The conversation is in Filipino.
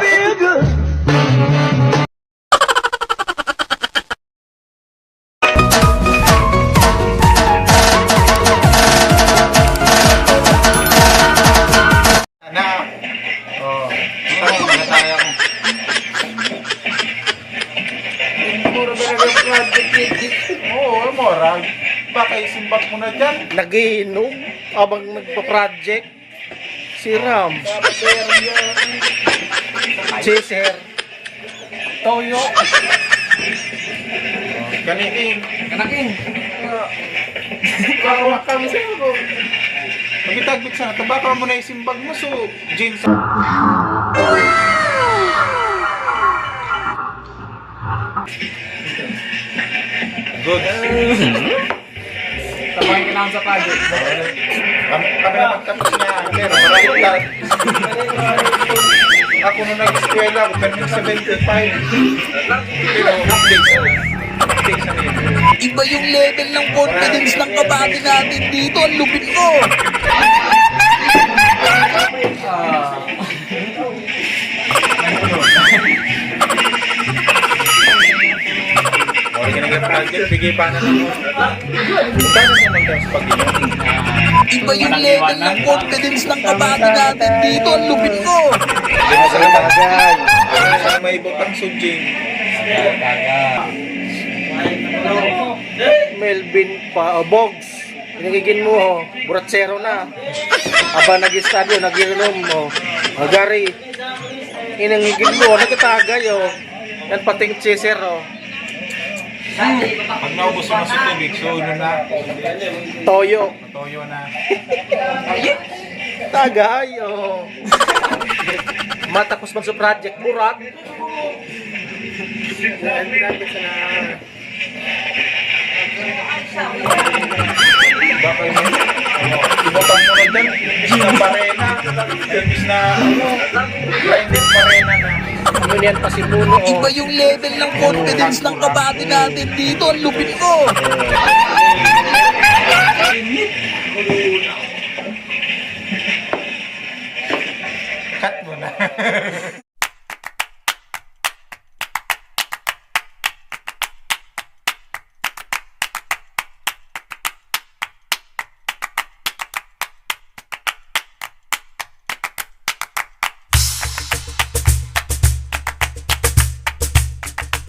feel good. Na. Oh, tayo na tayo. Puro talaga project. Oo, moral. Baka isimbak mo na dyan. Nagiinom abang nagpa-project. Si Ram. Chaser. Toyo. Kaniin. Kanaking. Kakawakam sa'yo ko. Magitagbit sa nato. Baka mo na isimbag mo. So, jeans. Good. Tabahin ka lang sa project. Kami na magtapos niya. Pero maraming lahat. Ako nung nag-eskwela, ako pero 75. Pero update sa Iba yung level ng confidence ng kabady natin dito. Ang lupit ko. Okay, nag-project, bigay pa na lang. Kano naman daw sa pag-inom? Iba yung level ng confidence ng kabady natin dito. Ang lupit ko. Sana may butang sujing. Melvin pa, Bogs. Inagigin mo, buratsero na. Aba nag-estadyo, nag-inom mo. Gary. Inangigin mo, nagkatagay Yan pating chaser Pag naubos mo na sa tubig, so ano na, Toyo. toyo na. Tagay Matapos man sa project, burat. Baka yun, ibutang mo na dyan, imbis na parena, imbis na, blinded parena na. Ano yan pa si Puno Iba yung level ng confidence ng kabady natin dito. Ang lupit ko.